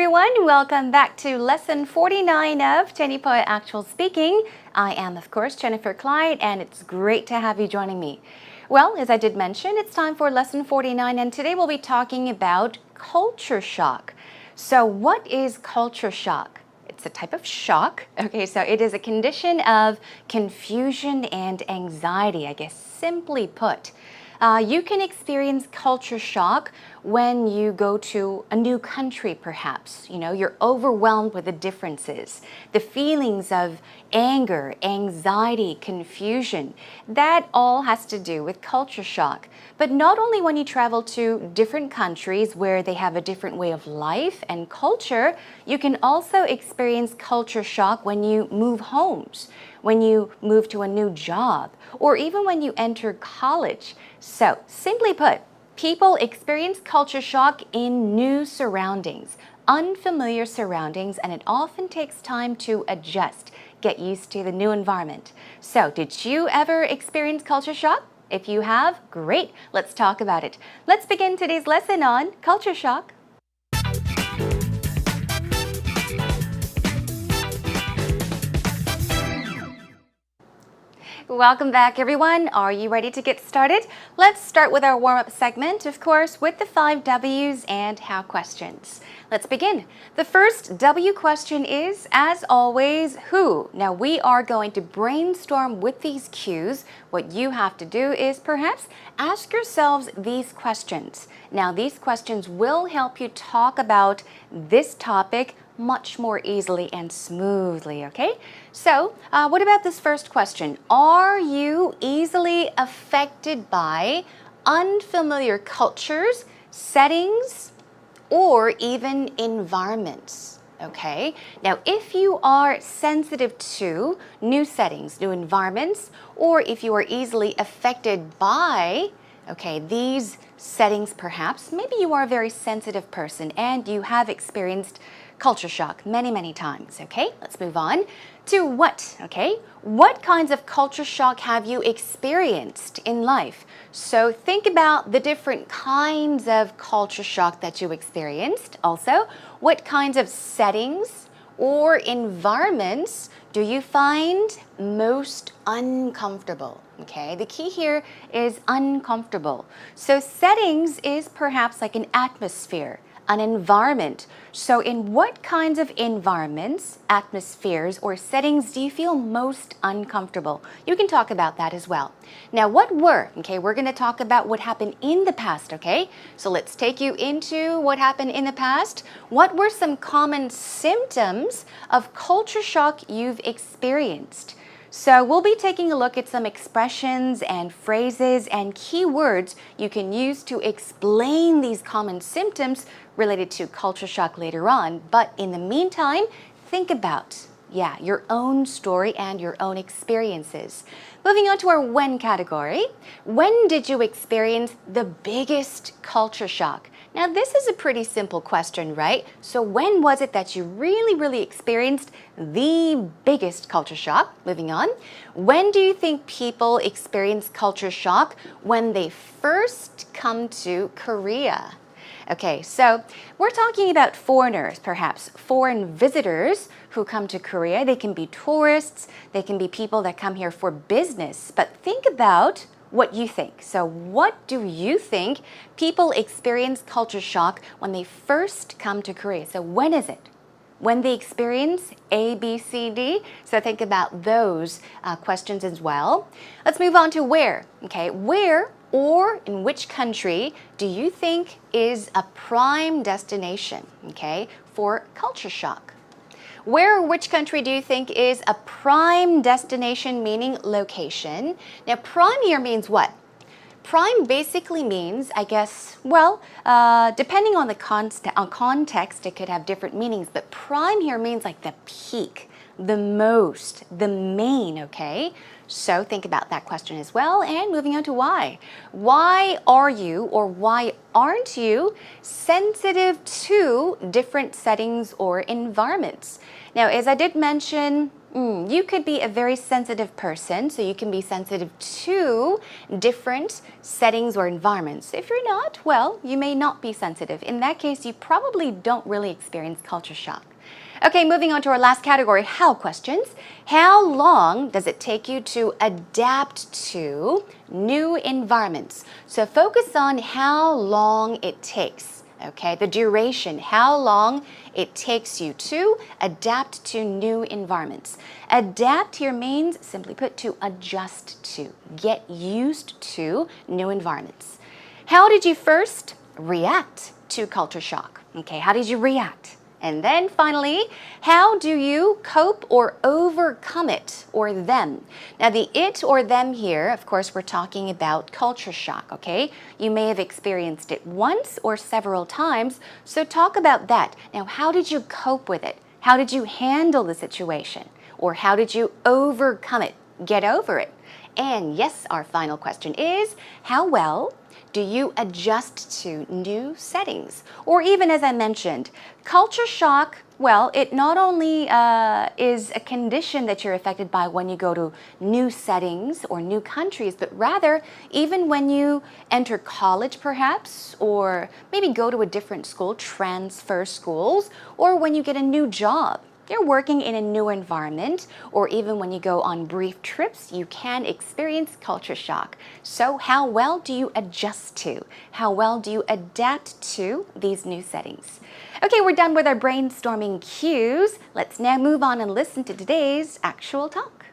everyone, welcome back to lesson 49 of Jenny Poet Actual Speaking. I am, of course, Jennifer Clyde, and it's great to have you joining me. Well, as I did mention, it's time for lesson 49, and today we'll be talking about culture shock. So what is culture shock? It's a type of shock. Okay, so it is a condition of confusion and anxiety, I guess, simply put. You can experience culture shock when you go to a new country, perhaps. You know, you're overwhelmed with the differences, the feelings of anger, anxiety, confusion. That all has to do with culture shock. But not only when you travel to different countries where they have a different way of life and culture, you can also experience culture shock when you move homes, when you move to a new job, or even when you enter college. So, simply put, people experience culture shock in new surroundings, unfamiliar surroundings, and it often takes time to adjust, get used to the new environment. So, did you ever experience culture shock? If you have, great, let's talk about it. Let's begin today's lesson on culture shock. Welcome back, everyone. Are you ready to get started? Let's start with our warm-up segment, of course, with the 5 W's and how questions. Let's begin. The first W question is, as always, who? Now, we are going to brainstorm with these cues. What you have to do is perhaps ask yourselves these questions. Now, these questions will help you talk about this topic much more easily and smoothly, okay? So, what about this first question? Are you easily affected by unfamiliar cultures, settings, or even environments? Okay, now if you are sensitive to new settings, new environments, or if you are easily affected by these settings, perhaps, maybe you are a very sensitive person and you have experienced culture shock many times. Okay, let's move on to what. Okay, what kinds of culture shock have you experienced in life? So think about the different kinds of culture shock that you experienced. Also, what kinds of settings or environments do you find most uncomfortable? Okay, the key here is uncomfortable. So settings is perhaps like an atmosphere, an environment. So in what kinds of environments, atmospheres, or settings do you feel most uncomfortable? You can talk about that as well. Now, what were, we're going to talk about what happened in the past, okay? So let's take you into what happened in the past. What were some common symptoms of culture shock you've experienced? So we'll be taking a look at some expressions and phrases and keywords you can use to explain these common symptoms related to culture shock later on. But in the meantime, think about, your own story and your own experiences. Moving on to our when category. When did you experience the biggest culture shock? Now, this is a pretty simple question, right? So when was it that you really experienced the biggest culture shock? Moving on. When do you think people experience culture shock? When they first come to Korea. Okay, so we're talking about foreigners, perhaps foreign visitors who come to Korea. They can be tourists, they can be people that come here for business, but think about what you think. So what do you think people experience culture shock when they first come to Korea? So when is it? When they experience A, B, C, D? So think about those questions as well. Let's move on to where. Okay, where or in which country do you think is a prime destination, for culture shock? Where or which country do you think is a prime destination, meaning location? Now, prime here means what? Prime basically means, I guess, depending on the context, it could have different meanings, but prime here means like the peak, the most, the main, okay? So think about that question as well. And moving on to why. Why are you or why aren't you sensitive to different settings or environments? Now, as I did mention, you could be a very sensitive person, so you can be sensitive to different settings or environments. If you're not, well, you may not be sensitive. In that case, you probably don't really experience culture shock. Okay, moving on to our last category, how questions. How long does it take you to adapt to new environments? So focus on how long it takes, okay? The duration, how long it takes you to adapt to new environments. Adapt here means, simply put, to adjust to, get used to new environments. How did you first react to culture shock? Okay, how did you react? And then finally, how do you cope or overcome it or them? Now the it or them here, of course, we're talking about culture shock, okay? You may have experienced it once or several times, so talk about that. Now, how did you cope with it? How did you handle the situation? Or how did you overcome it? Get over it. And yes, our final question is, how well do you adjust to new settings? Or even as I mentioned, culture shock, well, it not only is a condition that you're affected by when you go to new settings or new countries, but rather even when you enter college perhaps, or maybe go to a different school, transfer schools, or when you get a new job. You're working in a new environment, or even when you go on brief trips, you can experience culture shock. So how well do you adjust to? How well do you adapt to these new settings? Okay, we're done with our brainstorming cues. Let's now move on and listen to today's actual talk.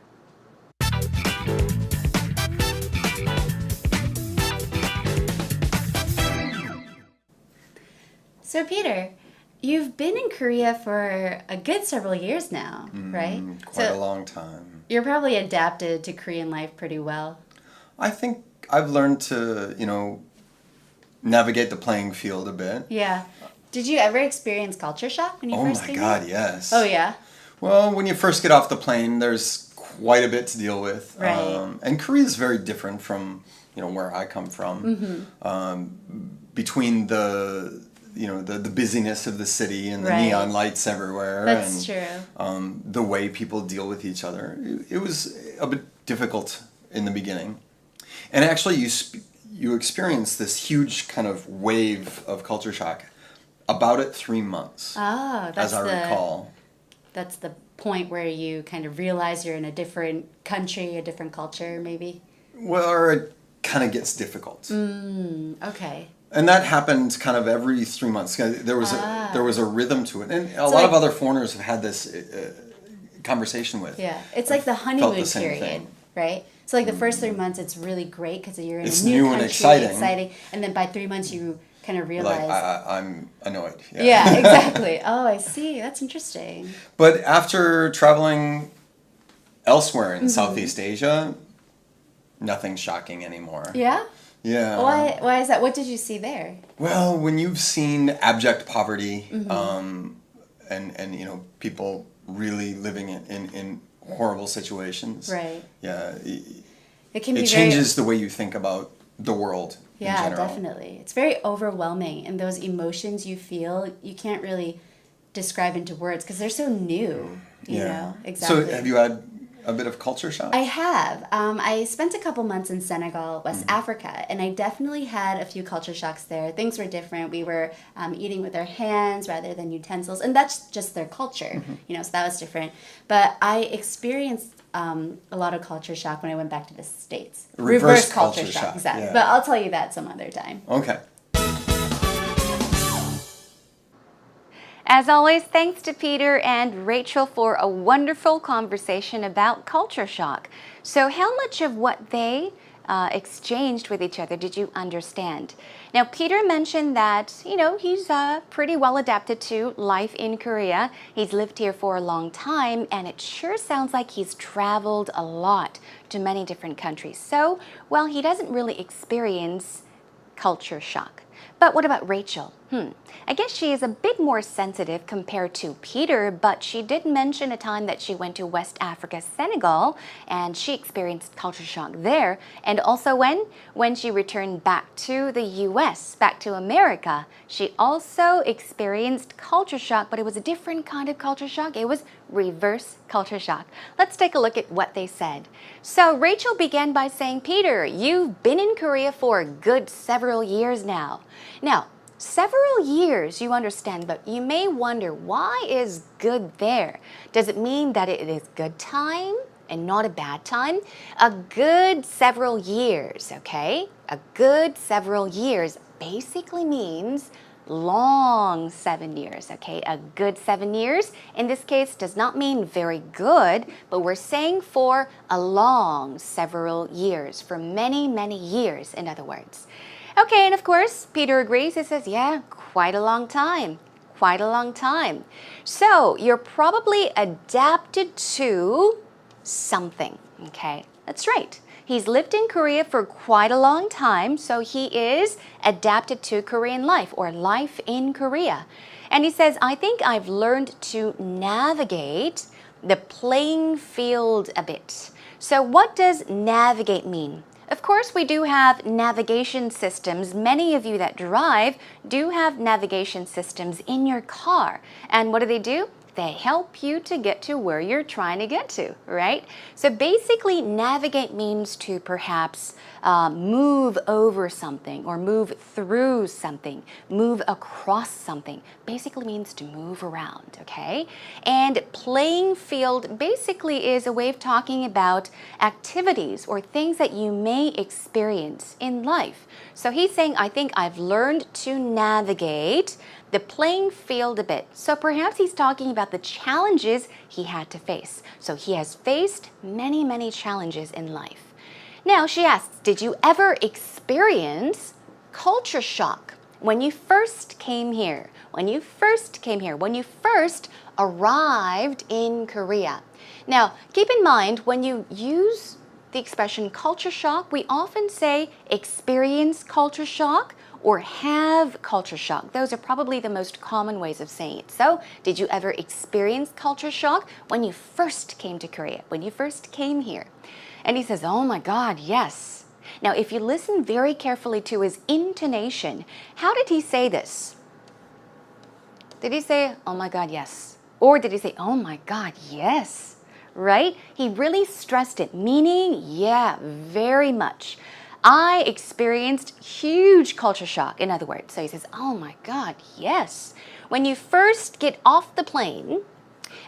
So Peter, you've been in Korea for a good several years now, right? Quite a long time. You're probably adapted to Korean life pretty well. I think I've learned to, navigate the playing field a bit. Yeah. Did you ever experience culture shock when you Oh first my came God, here? yes. Oh yeah? Well, when you first get off the plane, there's quite a bit to deal with. Right. And Korea is very different from, where I come from. Between the busyness of the city and the Right. neon lights everywhere. That's and, true. The way people deal with each other. It was a bit difficult in the beginning. And actually, you experience this huge kind of wave of culture shock about at 3 months, Oh, as I recall. that's the point where you kind of realize you're in a different country, a different culture, maybe. Well, or it kind of gets difficult. Okay. And that happened kind of every 3 months. There was a rhythm to it. And a lot of other foreigners have had this conversation with. Yeah, it's like the felt honeymoon the same period, thing. right? So like the first 3 months, it's really great because you're in It's a new new country, and exciting. and then by 3 months you kind of Like, realize. I'm annoyed. Yeah, exactly. Oh, I see. That's interesting. But after traveling elsewhere in Southeast Asia, nothing's shocking anymore. Yeah. Yeah. Why is that? What did you see there? Well, when you've seen abject poverty, and people really living in horrible situations, Right. yeah, It can be it changes the way you think about the world in Yeah, general. definitely. It's very overwhelming, and those emotions you feel, you can't really describe into words because they're so new. You know exactly. So, have you had a bit of culture shock? I have. I spent a couple months in Senegal, West Africa, and I definitely had a few culture shocks there. Things were different. We were eating with our hands rather than utensils, and that's just their culture, so that was different. But I experienced a lot of culture shock when I went back to the States. Reverse culture shock, exactly. yeah. But I'll tell you that some other time. Okay. As always, thanks to Peter and Rachel for a wonderful conversation about culture shock. So how much of what they exchanged with each other did you understand? Now, Peter mentioned that, he's pretty well adapted to life in Korea. He's lived here for a long time, and it sure sounds like he's traveled a lot to many different countries. So, well, he doesn't really experience culture shock. But what about Rachel? I guess she is a bit more sensitive compared to Peter, but she did mention a time that she went to West Africa, Senegal, and she experienced culture shock there. And also when she returned back to the US, back to America, she also experienced culture shock, but it was a different kind of culture shock. It was reverse culture shock. Let's take a look at what they said. So Rachel began by saying, Peter, you've been in Korea for a good several years now. Now, several years, you understand, but you may wonder, why is good there? Does it mean that it is good time and not a bad time? A good several years, okay? A good several years basically means long 7 years, okay? A good 7 years, in this case, does not mean very good, but we're saying for a long several years, for many, many years, in other words. Okay, and of course, Peter agrees. He says, yeah, quite a long time. Quite a long time. So, you're probably adapted to something, okay? That's right. He's lived in Korea for quite a long time, so he is adapted to Korean life or life in Korea. And he says, I think I've learned to navigate the playing field a bit. So, what does navigate mean? Of course, we do have navigation systems. Many of you that drive do have navigation systems in your car. And what do? They help you to get to where you're trying to get to, right? So basically, navigate means to perhaps move over something or move through something, move across something. Basically means to move around, okay? And playing field basically is a way of talking about activities or things that you may experience in life. So he's saying, I think I've learned to navigate the playing field a bit. So perhaps he's talking about the challenges he had to face. So he has faced many, many challenges in life. Now she asks, did you ever experience culture shock when you first came here? When you first came here, when you first arrived in Korea. Now, keep in mind, when you use the expression culture shock, we often say experience culture shock or have culture shock. Those are probably the most common ways of saying it. So, did you ever experience culture shock when you first came to Korea, when you first came here? And he says, oh my God, yes. Now, if you listen very carefully to his intonation, how did he say this? Did he say, oh my God, yes? Or did he say, oh my God, yes? Right? He really stressed it, meaning, yeah, very much. I experienced huge culture shock, in other words. So he says, oh my God, yes. When you first get off the plane,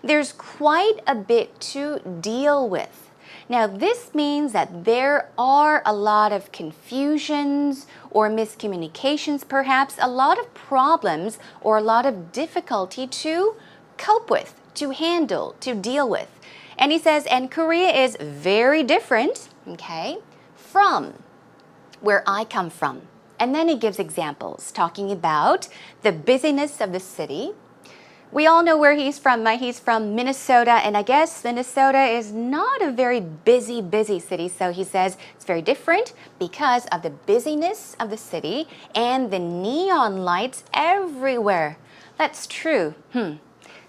there's quite a bit to deal with. Now, this means that there are a lot of confusions or miscommunications, perhaps, a lot of problems or a lot of difficulty to cope with, to handle, to deal with. And he says, and Korea is very different, okay, from where I come from. And then he gives examples talking about the busyness of the city. We all know where he's from. He's from Minnesota, and I guess Minnesota is not a very busy city. So he says it's very different because of the busyness of the city and the neon lights everywhere. That's true.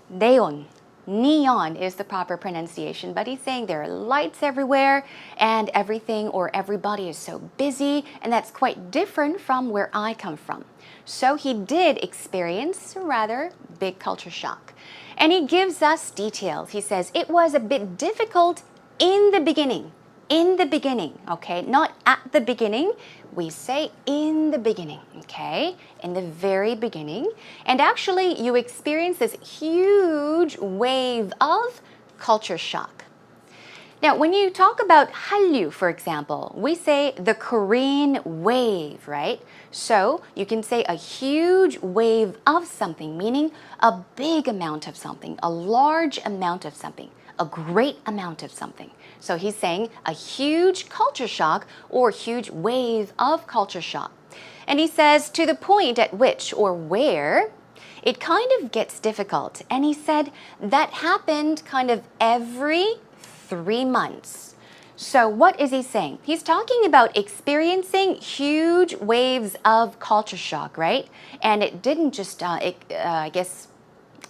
Neon. Neon is the proper pronunciation, but he's saying there are lights everywhere and everything or everybody is so busy, and that's quite different from where I come from. So he did experience a rather big culture shock. And he gives us details. He says it was a bit difficult in the beginning. In the beginning, okay? Not at the beginning. We say in the beginning, okay? In the very beginning. And actually, you experience this huge wave of culture shock. Now, when you talk about Hallyu, for example, we say the Korean wave, right? So you can say a huge wave of something, meaning a big amount of something, a large amount of something, a great amount of something. So he's saying a huge culture shock or huge wave of culture shock. And he says to the point at which or where it kind of gets difficult. And he said that happened kind of every 3 months. So what is he saying? He's talking about experiencing huge waves of culture shock, right? And it didn't just, I guess,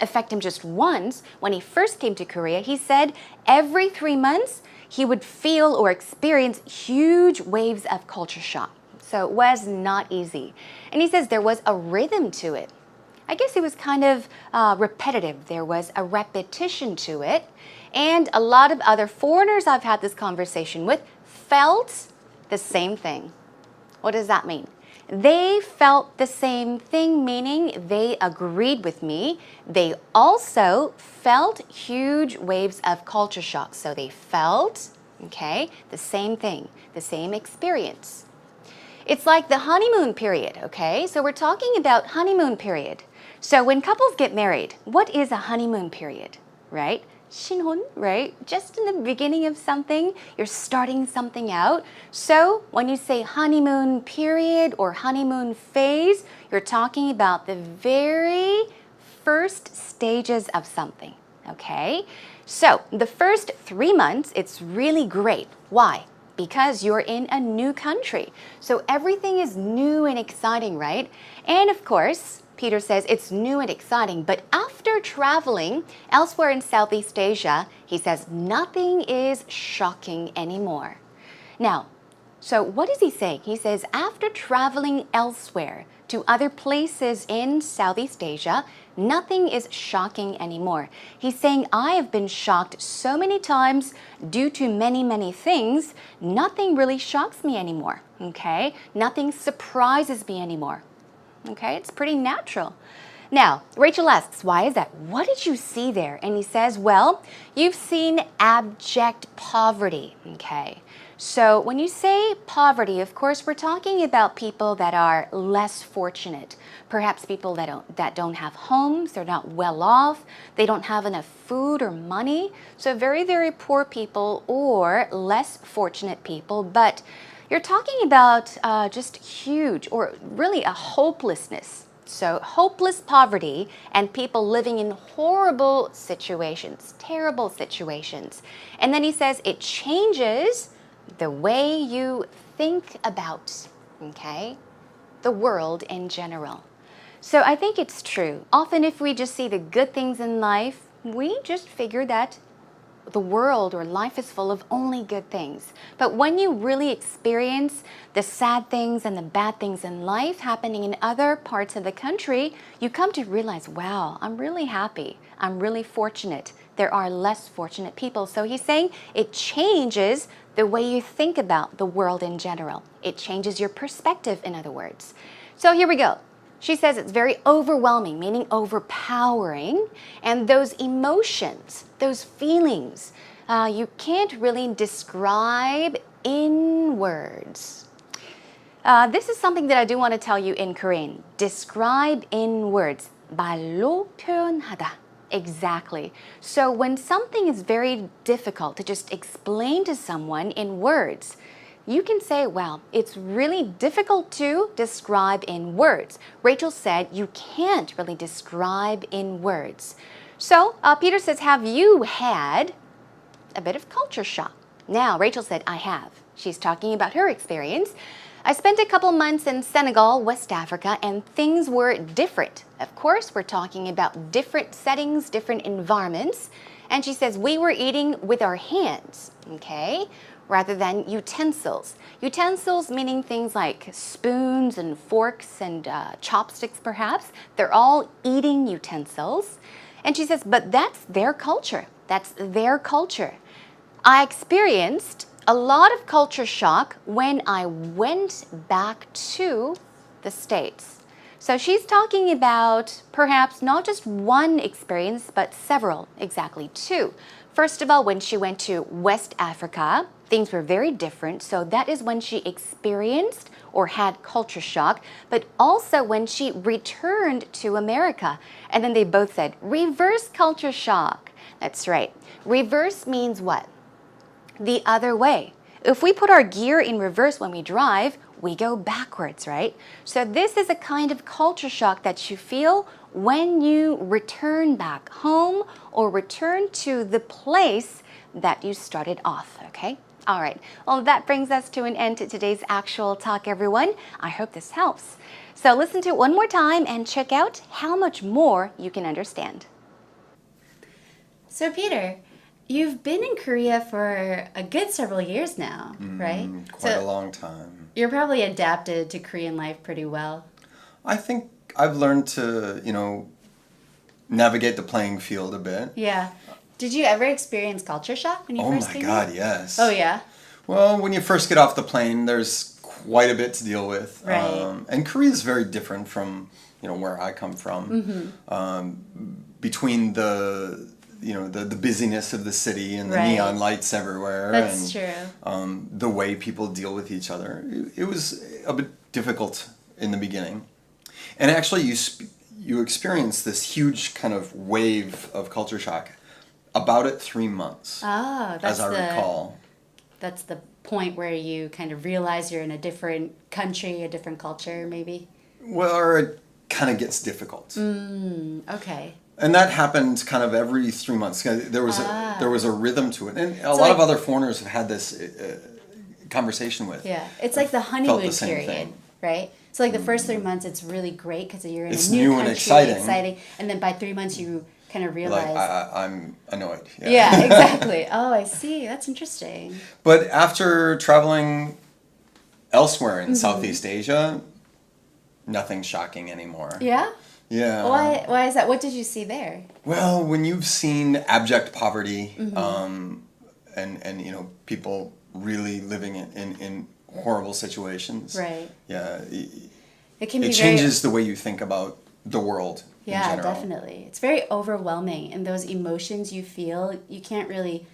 affect him just once. When he first came to Korea, he said every 3 months he would feel or experience huge waves of culture shock. So it was not easy. And he says there was a rhythm to it. I guess it was kind of repetitive. There was a repetition to it. And a lot of other foreigners I've had this conversation with felt the same thing. What does that mean? They felt the same thing, meaning they agreed with me. They also felt huge waves of culture shock. So they felt, okay, the same thing, the same experience. It's like the honeymoon period, okay? So we're talking about honeymoon period. So when couples get married, what is a honeymoon period, right? 신혼, right? Just in the beginning of something, you're starting something out. So when you say honeymoon period or honeymoon phase, you're talking about the very first stages of something, okay? So the first 3 months, it's really great. Why? Because you're in a new country. So everything is new and exciting, right? And of course, Peter says it's new and exciting, but after traveling elsewhere in Southeast Asia, he says nothing is shocking anymore. Now, so what is he saying? He says after traveling elsewhere to other places in Southeast Asia, nothing is shocking anymore. He's saying I have been shocked so many times due to many, many things. Nothing really shocks me anymore, okay? Nothing surprises me anymore. Okay, it's pretty natural. Now, Rachel asks, why is that? What did you see there? And he says, well, you've seen abject poverty. Okay, so when you say poverty, of course, we're talking about people that are less fortunate. Perhaps people that don't have homes, they're not well off, they don't have enough food or money. So very, very poor people or less fortunate people, but you're talking about just huge or really a hopelessness. So hopeless poverty and people living in horrible situations, terrible situations. And then he says it changes the way you think about, okay, the world in general. So I think it's true. Often if we just see the good things in life, we just figure that the world or life is full of only good things. But when you really experience the sad things and the bad things in life happening in other parts of the country, you come to realize, wow, I'm really happy. I'm really fortunate. There are less fortunate people. So he's saying it changes the way you think about the world in general. It changes your perspective, in other words. So here we go. She says it's very overwhelming, meaning overpowering. And those emotions, those feelings, you can't really describe in words. This is something that I do want to tell you in Korean. Describe in words. 말로 표현하다. Exactly. So when something is very difficult to just explain to someone in words, you can say, well, it's really difficult to describe in words. Rachel said you can't really describe in words. So Peter says, have you had a bit of culture shock? Now, Rachel said, I have. She's talking about her experience. I spent a couple months in Senegal, West Africa, and things were different. Of course, we're talking about different settings, different environments. And she says, we were eating with our hands, okay, rather than utensils. Utensils meaning things like spoons and forks and chopsticks, perhaps. They're all eating utensils. And she says, but that's their culture. That's their culture. I experienced a lot of culture shock when I went back to the States. So she's talking about perhaps not just one experience, but several, exactly two. First of all, when she went to West Africa, things were very different. So that is when she experienced or had culture shock, but also when she returned to America. And then they both said, reverse culture shock. That's right. Reverse means what? The other way. If we put our gear in reverse when we drive, we go backwards, right? So this is a kind of culture shock that you feel when you return back home or return to the place that you started off, okay? All right. Well, that brings us to an end to today's actual talk, everyone. I hope this helps. So listen to it one more time and check out how much more you can understand. So Peter, you've been in Korea for a good several years now, right? Quite So a long time. you're probably adapted to Korean life pretty well. I think I've learned to, navigate the playing field a bit. Yeah. Did you ever experience culture shock when you Oh first my came God, here? yes. Oh yeah. Well, when you first get off the plane, there's quite a bit to deal with. Right. And Korea is very different from, where I come from. Between the busyness of the city and the Right. neon lights everywhere. That's and, true. The way people deal with each other. It was a bit difficult in the beginning. And actually, you experience this huge kind of wave of culture shock about at 3 months, Oh, that's as I recall. That's the point where you kind of realize you're in a different country, a different culture, maybe. Well, or it kind of gets difficult. Okay. And that happened kind of every 3 months. There was a rhythm to it, and a lot of like- other foreigners have had this conversation with. Yeah, it's like the honeymoon the same period, thing. right? So like the first 3 months, it's really great because you're in It's a new new country, and exciting. and then by 3 months you kind of Like realize. I'm annoyed. Yeah, exactly. Oh, I see. That's interesting. But after traveling elsewhere Mm-hmm. in Southeast Asia, nothing's shocking anymore. Yeah. Yeah. Why? Why is that? What did you see there? Well, when you've seen abject poverty, Mm-hmm. and people really living in horrible situations, Right. yeah, It can be it changes the way you think about the world in Yeah, general. definitely. It's very overwhelming, and those emotions you feel, you can't really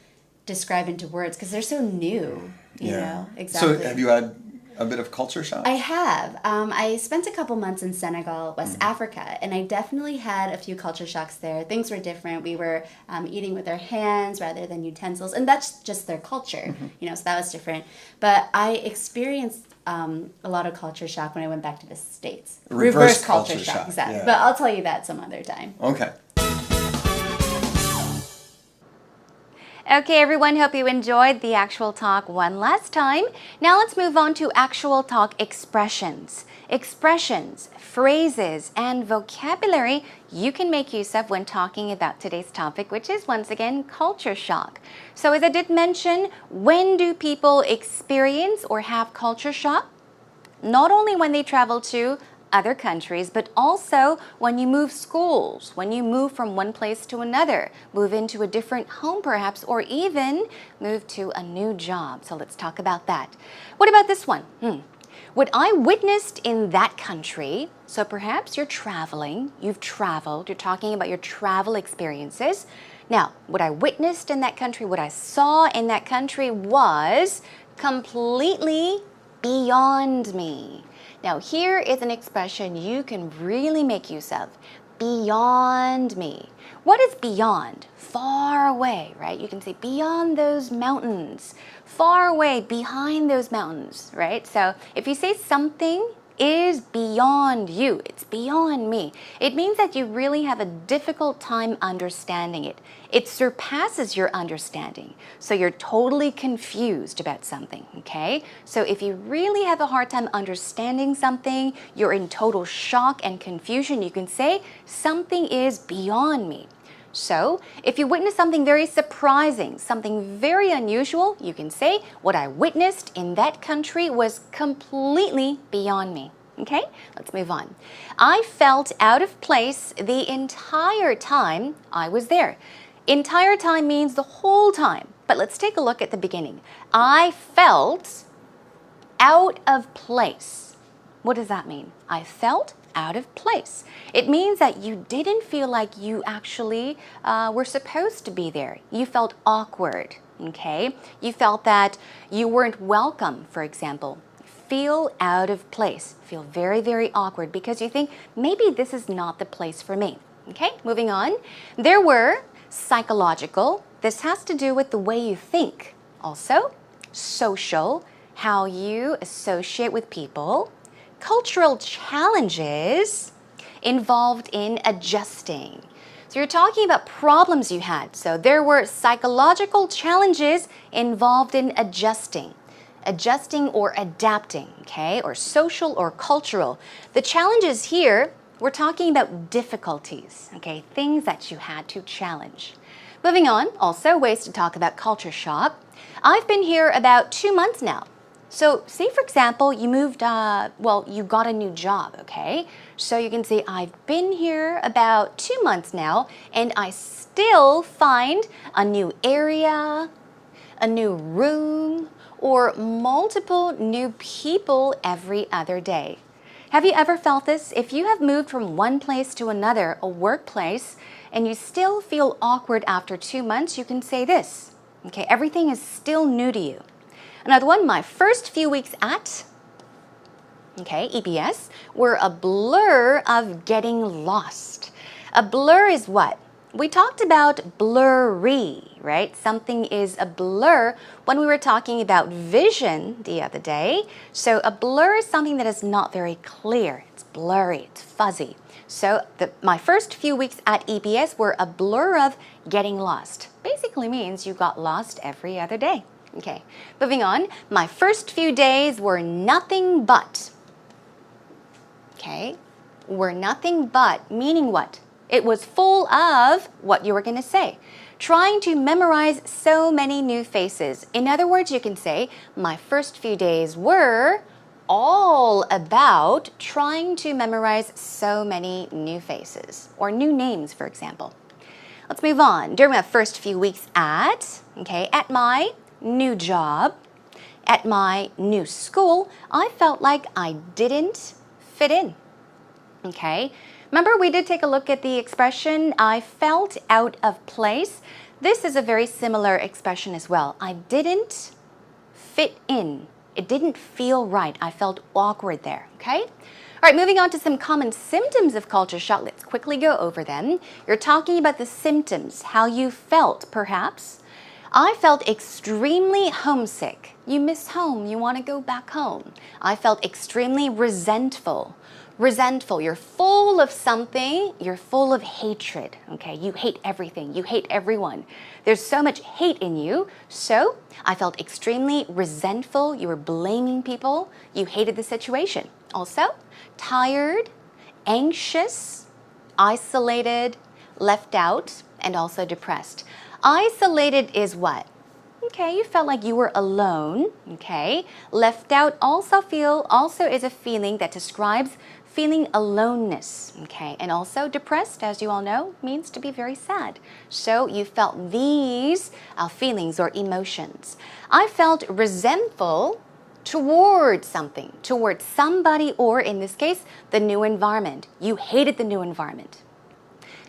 describe into words because they're so new. You know, exactly. So have you had a bit of culture shock? I have. I spent a couple months in Senegal, West Africa, and I definitely had a few culture shocks there. Things were different. We were eating with our hands rather than utensils, and that's just their culture, so that was different. But I experienced a lot of culture shock when I went back to the States. Reverse culture shock, exactly. yeah. But I'll tell you that some other time. Okay. Okay, everyone, hope you enjoyed the actual talk one last time. Now let's move on to actual talk expressions. Expressions, phrases, and vocabulary you can make use of when talking about today's topic, which is once again culture shock. So as I did mention, when do people experience or have culture shock? Not only when they travel to other countries, but also when you move schools, when you move from one place to another, move into a different home perhaps, or even move to a new job. So let's talk about that. What about this one? What I witnessed in that country, so perhaps you're traveling, you've traveled, you're talking about your travel experiences. Now, what I witnessed in that country, what I saw in that country was completely beyond me. Now, here is an expression you can really make use of. Beyond me. What is beyond? Far away, right? You can say beyond those mountains. Far away, behind those mountains, right? So if you say something is beyond you, it's beyond me, it means that you really have a difficult time understanding it. It surpasses your understanding. So you're totally confused about something, okay? So if you really have a hard time understanding something, you're in total shock and confusion, you can say something is beyond me. So, if you witness something very surprising, something very unusual, you can say, what I witnessed in that country was completely beyond me. Okay, let's move on. I felt out of place the entire time I was there. Entire time means the whole time. But let's take a look at the beginning. I felt out of place. What does that mean? I felt out of place. It means that you didn't feel like you actually were supposed to be there. You felt awkward, okay? You felt that you weren't welcome, for example. Feel out of place. Feel very, very awkward because you think, maybe this is not the place for me. Okay, moving on. There were psychological. This has to do with the way you think. Also, social, how you associate with people. Cultural challenges involved in adjusting. So So you're talking about problems you had. So there were psychological challenges involved in adjusting or adapting, okay, or social or cultural. The challenges here, we're talking about difficulties, okay, things that you had to challenge. Moving on, also ways to talk about culture shock. I've been here about 2 months now. So say, for example, you moved, you got a new job, okay? So you can say, I've been here about 2 months now, and I still find a new area, a new room, or multiple new people every other day. Have you ever felt this? If you have moved from one place to another, a workplace, and you still feel awkward after 2 months, you can say this, okay? Everything is still new to you. Another one, my first few weeks at, okay, EBS, were a blur of getting lost. A blur is what? We talked about blurry, right? Something is a blur when we were talking about vision the other day. So a blur is something that is not very clear. It's blurry, it's fuzzy. So my first few weeks at EBS were a blur of getting lost. Basically means you got lost every other day. Okay, moving on. My first few days were nothing but. Okay, were nothing but, meaning what? It was full of what you were going to say. Trying to memorize so many new faces. In other words, you can say, my first few days were all about trying to memorize so many new faces or new names, for example. Let's move on. During my first few weeks at my new job, at my new school, I felt like I didn't fit in. Okay, remember we did take a look at the expression, I felt out of place. This is a very similar expression as well. I didn't fit in. It didn't feel right. I felt awkward there, okay? All right, moving on to some common symptoms of culture shock. Let's quickly go over them. You're talking about the symptoms, how you felt, perhaps. I felt extremely homesick. You miss home. You want to go back home. I felt extremely resentful. Resentful. You're full of something. You're full of hatred. Okay, you hate everything. You hate everyone. There's so much hate in you. So I felt extremely resentful. You were blaming people. You hated the situation. Also, tired, anxious, isolated, left out, and also depressed. Isolated is what? Okay, you felt like you were alone, okay? Left out also is a feeling that describes feeling aloneness, okay? And also depressed, as you all know, means to be very sad. So you felt these feelings or emotions. I felt resentful towards something, towards somebody, or in this case, the new environment. You hated the new environment.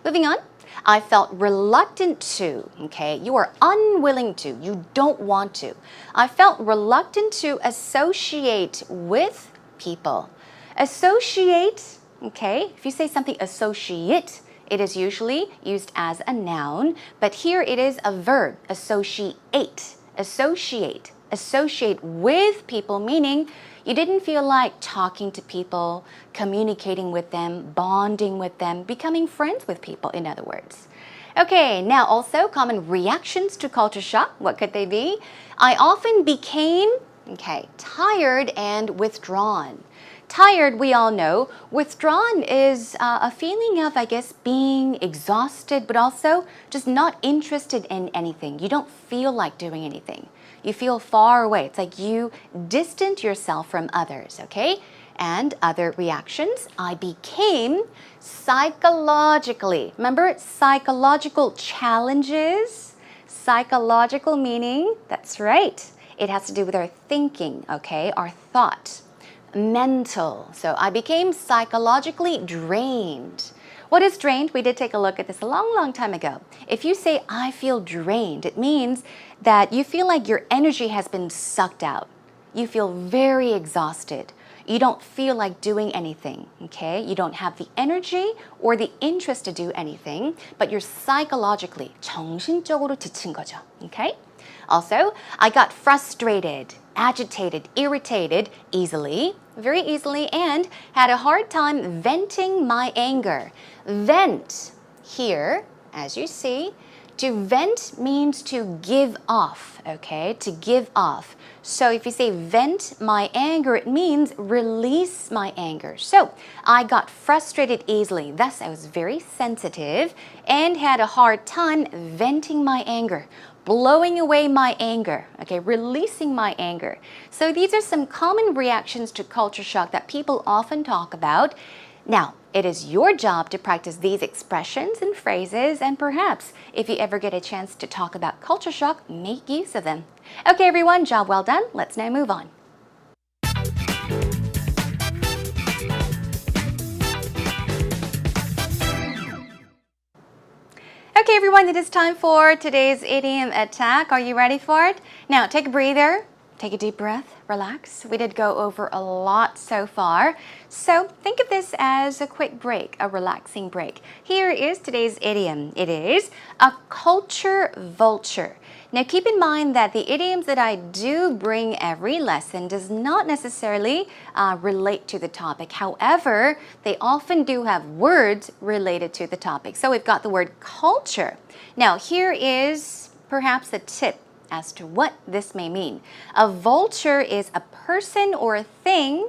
Moving on. I felt reluctant to, okay? You are unwilling to, you don't want to. I felt reluctant to associate with people. Associate, okay? If you say something associate, it is usually used as a noun, but here it is a verb, associate. Associate. Associate with people, meaning you didn't feel like talking to people, communicating with them, bonding with them, becoming friends with people, in other words. Okay, now also common reactions to culture shock. What could they be? I often became, tired and withdrawn. Tired, we all know. Withdrawn is a feeling of, being exhausted, but also just not interested in anything. You don't feel like doing anything. You feel far away. It's like you distant yourself from others, okay? And other reactions. I became psychologically. Remember, psychological challenges. Psychological meaning, that's right. It has to do with our thinking, okay? Our thought. Mental. So I became psychologically drained. What is drained? We did take a look at this a long, long time ago. If you say, I feel drained, it means that you feel like your energy has been sucked out. You feel very exhausted. You don't feel like doing anything, okay? You don't have the energy or the interest to do anything, but you're psychologically, 정신적으로 지친 거죠, okay? Also, I got frustrated, agitated, irritated easily, very easily, and had a hard time venting my anger. Vent here, as you see. To vent means to give off, okay? To give off. So if you say vent my anger, it means release my anger. So I got frustrated easily. Thus, I was very sensitive and had a hard time venting my anger, blowing away my anger, okay? Releasing my anger. So these are some common reactions to culture shock that people often talk about. Now, it is your job to practice these expressions and phrases, and perhaps if you ever get a chance to talk about culture shock, make use of them. Okay, everyone, job well done. Let's now move on. Okay, everyone, it is time for today's idiom attack. Are you ready for it? Now, take a breather. Take a deep breath, relax. We did go over a lot so far. So think of this as a quick break, a relaxing break. Here is today's idiom. It is a culture vulture. Now keep in mind that the idioms that I do bring every lesson does not necessarily relate to the topic. However, they often do have words related to the topic. So we've got the word culture. Now here is perhaps a tip as to what this may mean. A vulture is a person or a thing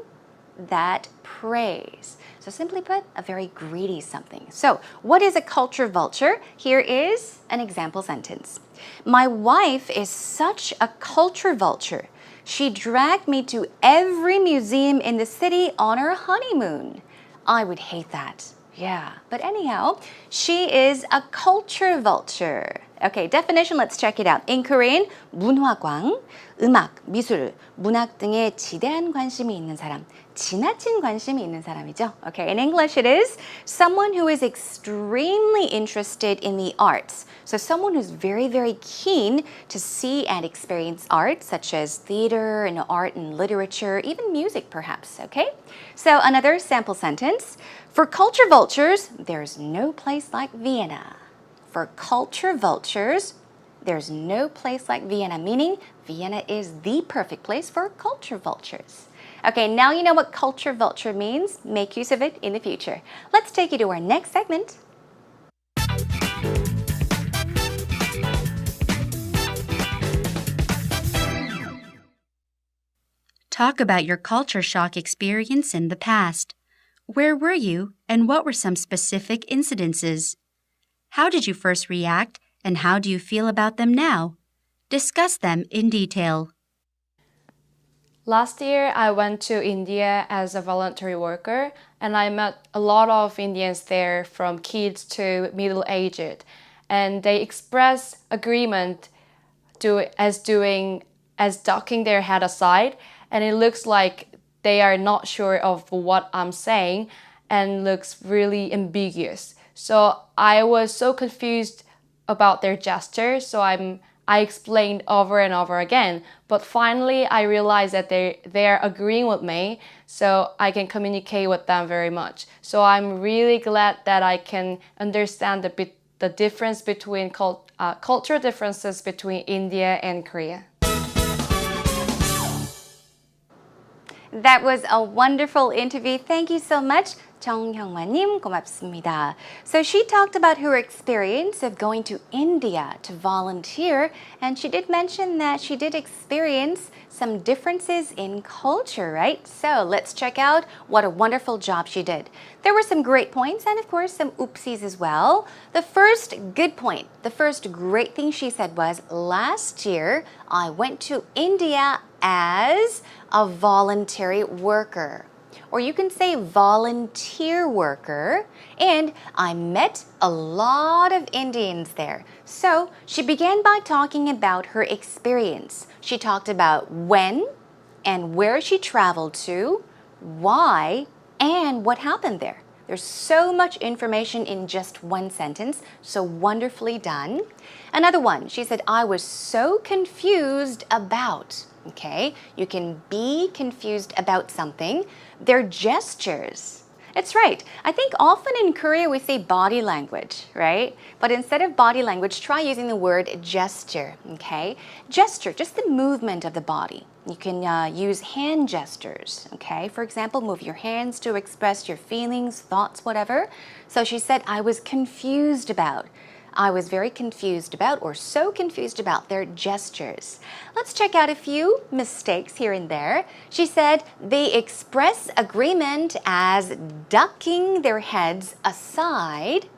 that preys. So simply put, a very greedy something. So what is a culture vulture? Here is an example sentence. My wife is such a culture vulture. She dragged me to every museum in the city on her honeymoon. I would hate that. Yeah, but anyhow, she is a culture vulture. Okay, definition, let's check it out. In Korean, 문화광, 음악, 미술, 문학 등에 지대한 관심이 있는 사람, 지나친 관심이 있는 사람이죠. Okay, in English it is someone who is extremely interested in the arts. So someone who's very, very keen to see and experience art, such as theater and art and literature, even music perhaps, okay? So another sample sentence. For culture vultures, there's no place like Vienna. For culture vultures, there's no place like Vienna, meaning Vienna is the perfect place for culture vultures. Okay, now you know what culture vulture means. Make use of it in the future. Let's take you to our next segment. Talk about your culture shock experience in the past. Where were you, and what were some specific incidences? How did you first react, and how do you feel about them now? Discuss them in detail. Last year, I went to India as a voluntary worker, and I met a lot of Indians there, from kids to middle-aged, and they expressed agreement as ducking their head aside, and it looks like they are not sure of what I'm saying and looks really ambiguous. So I was so confused about their gesture, so I explained over and over again, but finally I realized that they're agreeing with me, so I can communicate with them very much. So I'm really glad that I can understand the difference between cultural differences between India and Korea. That was a wonderful interview. Thank you so much. 정형만님 고맙습니다. So she talked about her experience of going to India to volunteer, and she did mention that she did experience some differences in culture, right? So let's check out what a wonderful job she did. There were some great points and of course some oopsies as well. The first good point, the first great thing she said was, last year I went to India as a voluntary worker. Or you can say volunteer worker, and I met a lot of Indians there. So she began by talking about her experience. She talked about when and where she traveled to, why, and what happened there. There's so much information in just one sentence, so wonderfully done. Another one, she said, I was so confused about. Okay, you can be confused about something. They're gestures. It's right. I think often in Korea we say body language, right? But instead of body language, try using the word gesture, okay? Gesture, just the movement of the body. You can use hand gestures, okay? For example, move your hands to express your feelings, thoughts, whatever. So she said, I was confused about. I was very confused about, or so confused about, their gestures. Let's check out a few mistakes here and there. She said they express agreement as ducking their heads aside.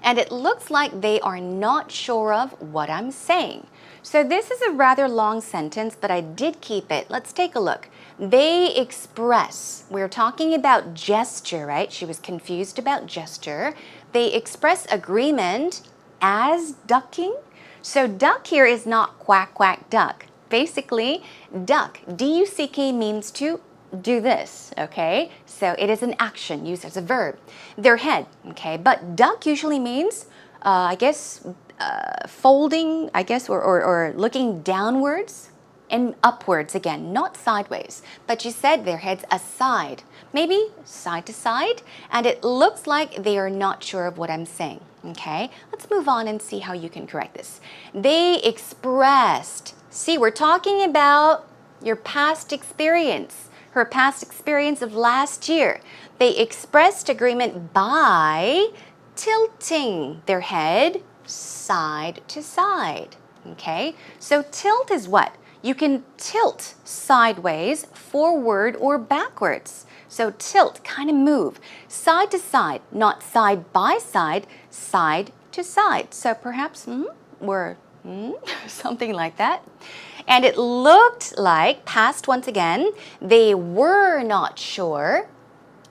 And it looks like they are not sure of what I'm saying. So this is a rather long sentence, but I did keep it. Let's take a look. They express. We're talking about gesture, right? She was confused about gesture. They express agreement as ducking. So duck here is not quack, quack, duck. Basically, duck, D-U-C-K, means to do this, okay? So it is an action used as a verb. Their head, okay? But duck usually means, I guess, folding, I guess, or looking downwards and upwards again, not sideways. But you said their heads aside, maybe side to side, and it looks like they are not sure of what I'm saying, okay? Let's move on and see how you can correct this. They expressed. See, we're talking about your past experience, her past experience of last year. They expressed agreement by tilting their head side to side, okay? So tilt is what? You can tilt sideways, forward, or backwards. So tilt, kind of move. Side to side, not side by side, side to side. So perhaps something like that. And it looked like, past once again, they were not sure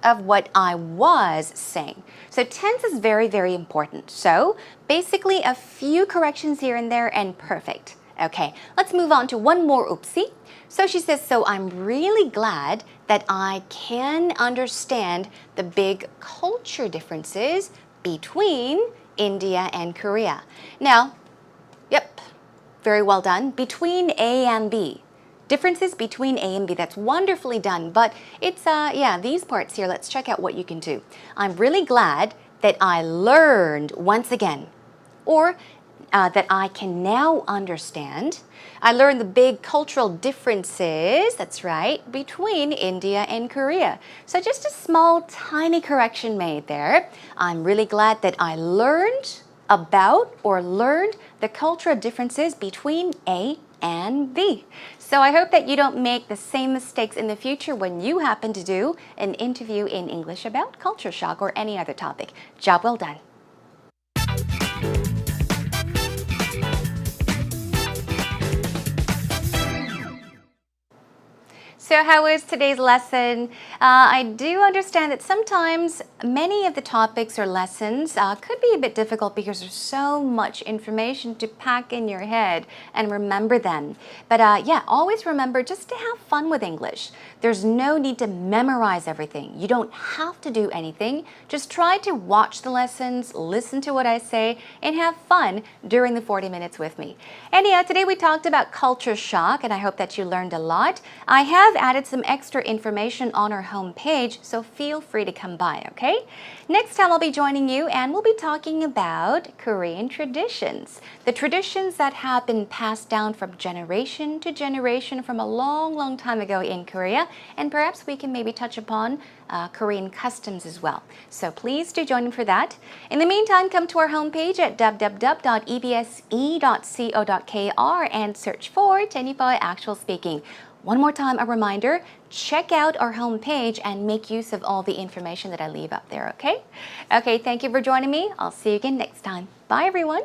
of what I was saying. So tense is very, very important. So basically a few corrections here and there and perfect. Okay, let's move on to one more oopsie. So she says, so I'm really glad that I can understand the big culture differences between India and Korea. Now, yep, very well done. Between A and B. Differences between A and B. That's wonderfully done. But it's, these parts here, let's check out what you can do. I'm really glad that I learned once again. Or that I can now understand. I learned the big cultural differences, that's right, between India and Korea. So just a small, tiny correction made there. I'm really glad that I learned about or learned the cultural differences between A and B. So I hope that you don't make the same mistakes in the future when you happen to do an interview in English about culture shock or any other topic. Job well done. So how was today's lesson? I do understand that sometimes many of the topics or lessons could be a bit difficult because there's so much information to pack in your head and remember them. But yeah, always remember just to have fun with English. There's no need to memorize everything. You don't have to do anything. Just try to watch the lessons, listen to what I say, and have fun during the 40 minutes with me. Anyhow, today we talked about culture shock, and I hope that you learned a lot. I have added some extra information on our homepage, so feel free to come by, okay? Next time I'll be joining you and we'll be talking about Korean traditions. The traditions that have been passed down from generation to generation from a long, long time ago in Korea, and perhaps we can maybe touch upon Korean customs as well. So please do join in for that. In the meantime, come to our homepage at www.ebse.co.kr and search for Jennifer Actual Speaking. One more time, a reminder, check out our homepage and make use of all the information that I leave up there, okay? Okay, thank you for joining me. I'll see you again next time. Bye, everyone.